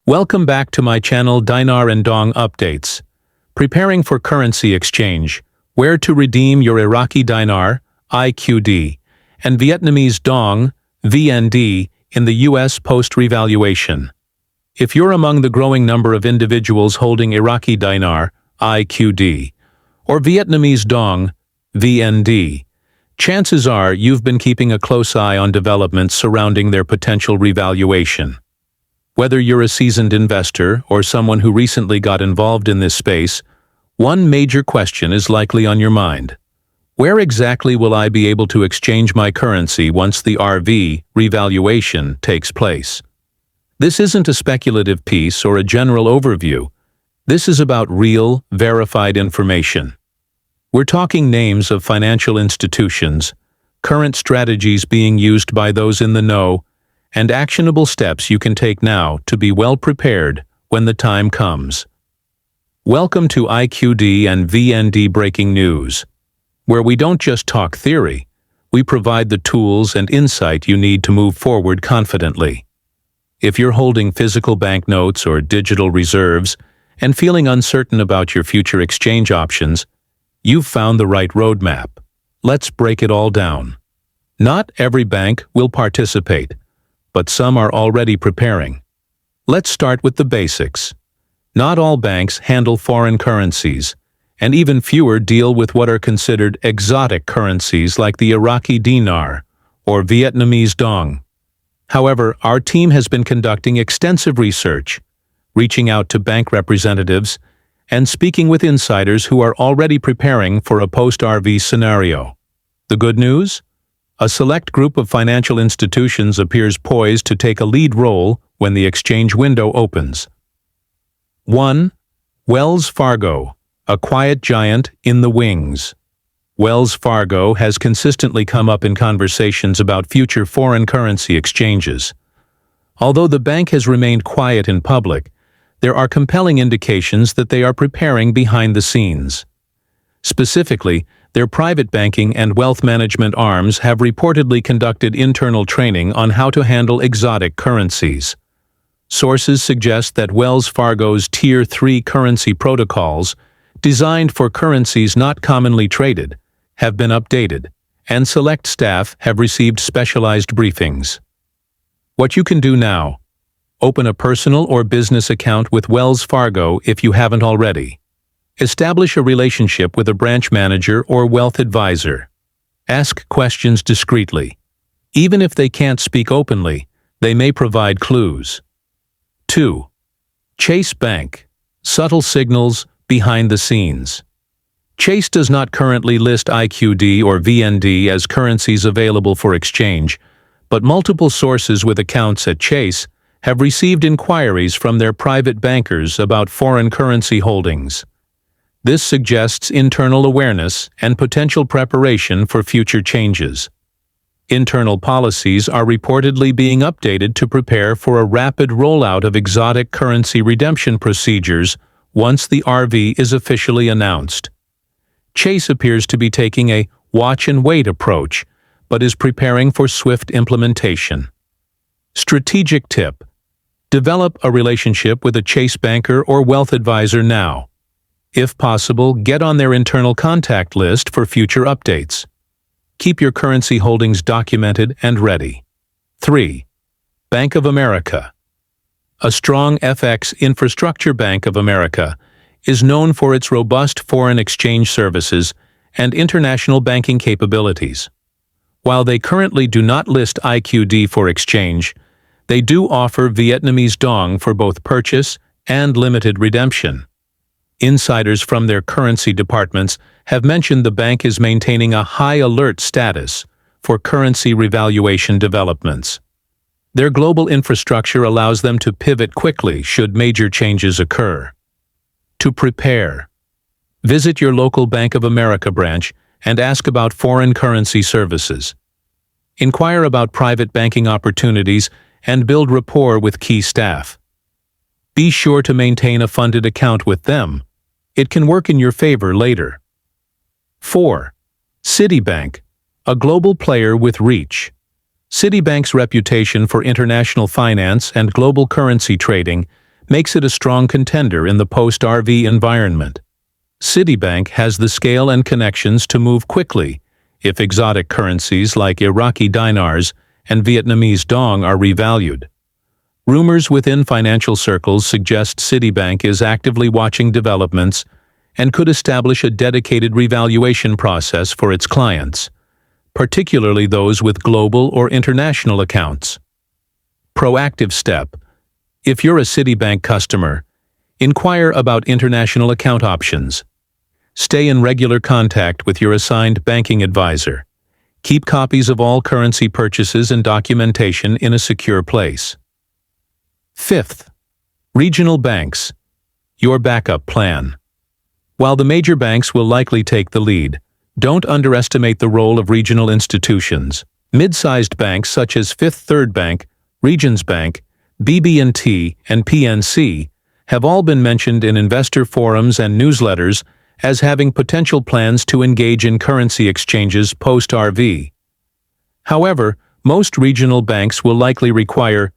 Welcome back to my channel Dinar and Dong Updates. Preparing for currency exchange, where to redeem your Iraqi Dinar, IQD, and Vietnamese Dong, VND, in the U.S. post-revaluation. If you're among the growing number of individuals holding Iraqi Dinar, IQD, or Vietnamese Dong, VND, chances are you've been keeping a close eye on developments surrounding their potential revaluation. Whether you're a seasoned investor or someone who recently got involved in this space, one major question is likely on your mind. Where exactly will I be able to exchange my currency once the RV revaluation takes place? This isn't a speculative piece or a general overview. This is about real, verified information. We're talking names of financial institutions, current strategies being used by those in the know, and actionable steps you can take now to be well prepared when the time comes. Welcome to IQD and VND Breaking News, where we don't just talk theory, we provide the tools and insight you need to move forward confidently. If you're holding physical banknotes or digital reserves and feeling uncertain about your future exchange options, you've found the right roadmap. Let's break it all down. Not every bank will participate, but some are already preparing. Let's start with the basics. Not all banks handle foreign currencies, and even fewer deal with what are considered exotic currencies like the Iraqi Dinar or Vietnamese Dong. However, our team has been conducting extensive research, reaching out to bank representatives, and speaking with insiders who are already preparing for a post-RV scenario. The good news? A select group of financial institutions appears poised to take a lead role when the exchange window opens. 1. Wells Fargo, a quiet giant in the wings. Wells Fargo has consistently come up in conversations about future foreign currency exchanges. Although the bank has remained quiet in public, there are compelling indications that they are preparing behind the scenes. Specifically, their private banking and wealth management arms have reportedly conducted internal training on how to handle exotic currencies. Sources suggest that Wells Fargo's Tier 3 currency protocols, designed for currencies not commonly traded, have been updated, and select staff have received specialized briefings. What you can do now: open a personal or business account with Wells Fargo if you haven't already. Establish a relationship with a branch manager or wealth advisor. Ask questions discreetly. Even if they can't speak openly, they may provide clues. 2. Chase Bank. Subtle signals behind the scenes. Chase does not currently list IQD or VND as currencies available for exchange, but multiple sources with accounts at Chase have received inquiries from their private bankers about foreign currency holdings. This suggests internal awareness and potential preparation for future changes. Internal policies are reportedly being updated to prepare for a rapid rollout of exotic currency redemption procedures once the RV is officially announced. Chase appears to be taking a watch-and-wait approach, but is preparing for swift implementation. Strategic tip: develop a relationship with a Chase banker or wealth advisor now. If possible, get on their internal contact list for future updates. Keep your currency holdings documented and ready. 3. Bank of America. A strong FX infrastructure. Bank of America is known for its robust foreign exchange services and international banking capabilities. While they currently do not list IQD for exchange, they do offer Vietnamese Dong for both purchase and limited redemption. Insiders from their currency departments have mentioned the bank is maintaining a high alert status for currency revaluation developments. Their global infrastructure allows them to pivot quickly should major changes occur. To prepare, visit your local Bank of America branch and ask about foreign currency services. Inquire about private banking opportunities and build rapport with key staff. Be sure to maintain a funded account with them. It can work in your favor later. 4. Citibank, a global player with reach. Citibank's reputation for international finance and global currency trading makes it a strong contender in the post-RV environment. Citibank has the scale and connections to move quickly if exotic currencies like Iraqi dinars and Vietnamese dong are revalued. Rumors within financial circles suggest Citibank is actively watching developments and could establish a dedicated revaluation process for its clients, particularly those with global or international accounts. Proactive step. If you're a Citibank customer, inquire about international account options. Stay in regular contact with your assigned banking advisor. Keep copies of all currency purchases and documentation in a secure place. Fifth, regional banks. Your backup plan. While the major banks will likely take the lead, don't underestimate the role of regional institutions. Mid-sized banks such as Fifth Third Bank, Regions Bank, BB&T, and PNC have all been mentioned in investor forums and newsletters as having potential plans to engage in currency exchanges post-RV. However, most regional banks will likely require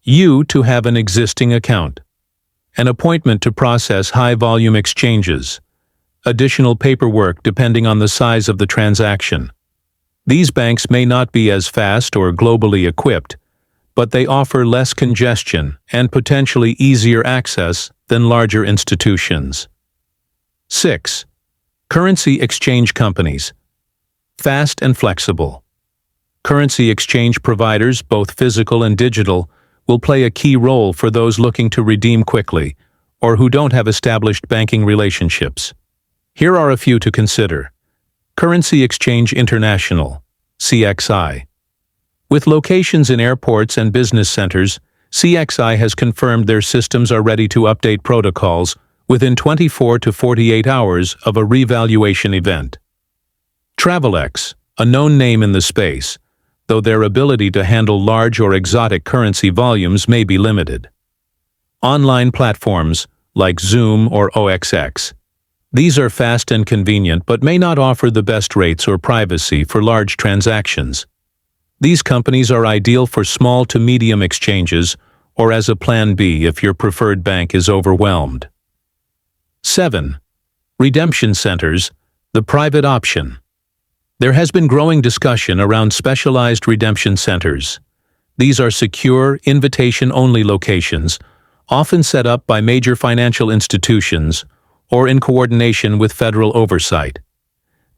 you to have an existing account, an appointment to process high-volume exchanges, additional paperwork depending on the size of the transaction. These banks may not be as fast or globally equipped, but they offer less congestion and potentially easier access than larger institutions. 6. Currency exchange companies. Fast and flexible. Currency exchange providers, both physical and digital, will play a key role for those looking to redeem quickly or who don't have established banking relationships. Here are a few to consider. Currency Exchange International, CXI. With locations in airports and business centers, CXI has confirmed their systems are ready to update protocols within 24 to 48 hours of a revaluation event. Travelex, a known name in the space, though their ability to handle large or exotic currency volumes may be limited. Online platforms like Zoom or OXX. These are fast and convenient but may not offer the best rates or privacy for large transactions. These companies are ideal for small to medium exchanges or as a plan B if your preferred bank is overwhelmed. 7. Redemption centers, the private option. There has been growing discussion around specialized redemption centers. These are secure, invitation-only locations, often set up by major financial institutions or in coordination with federal oversight.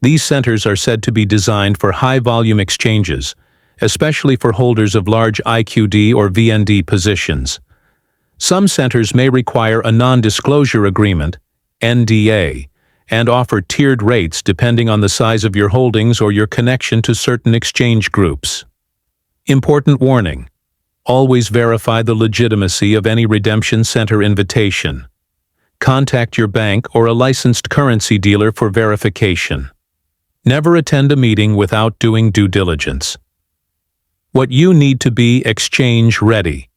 These centers are said to be designed for high-volume exchanges, especially for holders of large IQD or VND positions. Some centers may require a non-disclosure agreement, NDA, and offer tiered rates depending on the size of your holdings or your connection to certain exchange groups. Important warning: always verify the legitimacy of any redemption center invitation. Contact your bank or a licensed currency dealer for verification. Never attend a meeting without doing due diligence. What you need to be exchange ready.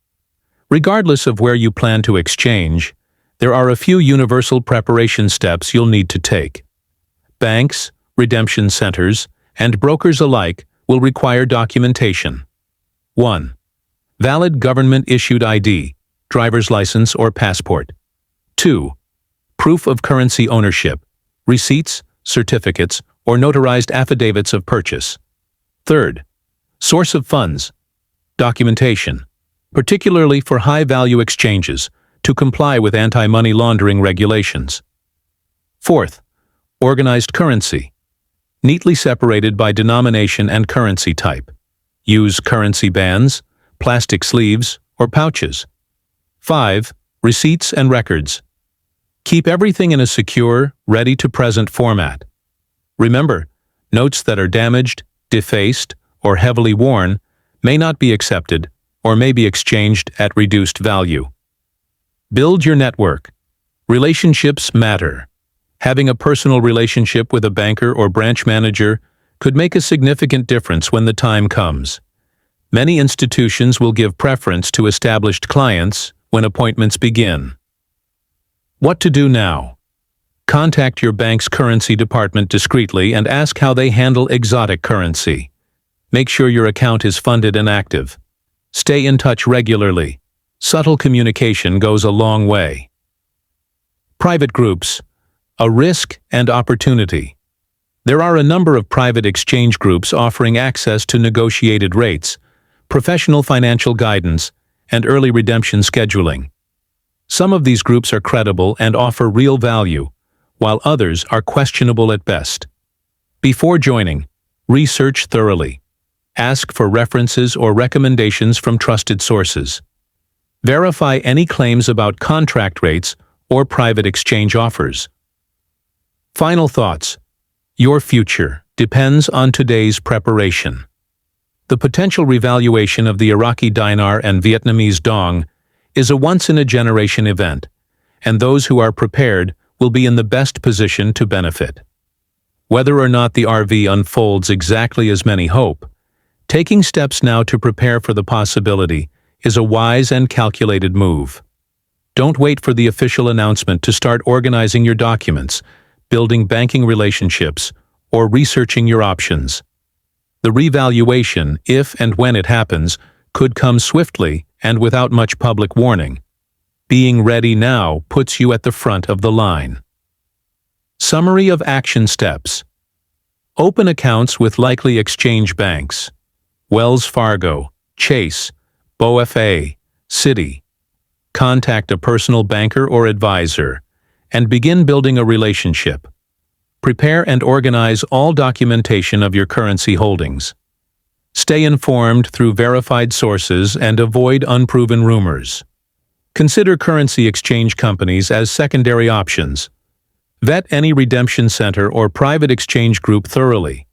Regardless of where you plan to exchange, there are a few universal preparation steps you'll need to take. Banks, redemption centers, and brokers alike will require documentation. 1. Valid government-issued ID, driver's license or passport. 2. Proof of currency ownership, receipts, certificates, or notarized affidavits of purchase. 3. Source of funds, documentation, particularly for high-value exchanges, to comply with anti-money laundering regulations. 4. Organized currency, neatly separated by denomination and currency type. Use currency bands, plastic sleeves, or pouches. 5. Receipts and records. Keep everything in a secure, ready-to-present format. Remember, notes that are damaged, defaced, or heavily worn may not be accepted or may be exchanged at reduced value. Build your network. Relationships matter. Having a personal relationship with a banker or branch manager could make a significant difference when the time comes. Many institutions will give preference to established clients when appointments begin. What to do now? Contact your bank's currency department discreetly and ask how they handle exotic currency. Make sure your account is funded and active. Stay in touch regularly. Subtle communication goes a long way. Private groups, a risk and opportunity. There are a number of private exchange groups offering access to negotiated rates, professional financial guidance, and early redemption scheduling. Some of these groups are credible and offer real value, while others are questionable at best. Before joining, research thoroughly. Ask for references or recommendations from trusted sources. Verify any claims about contract rates or private exchange offers. Final thoughts. Your future depends on today's preparation. The potential revaluation of the Iraqi dinar and Vietnamese dong is a once-in-a-generation event, and those who are prepared will be in the best position to benefit. Whether or not the RV unfolds exactly as many hope, taking steps now to prepare for the possibility is a wise and calculated move. Don't wait for the official announcement to start organizing your documents, building banking relationships, or researching your options. The revaluation, if and when it happens, could come swiftly and without much public warning. Being ready now puts you at the front of the line. Summary of action steps. Open accounts with likely exchange banks: Wells Fargo, Chase, BofA, Citi. Contact a personal banker or advisor, and begin building a relationship. Prepare and organize all documentation of your currency holdings. Stay informed through verified sources and avoid unproven rumors. Consider currency exchange companies as secondary options. Vet any redemption center or private exchange group thoroughly.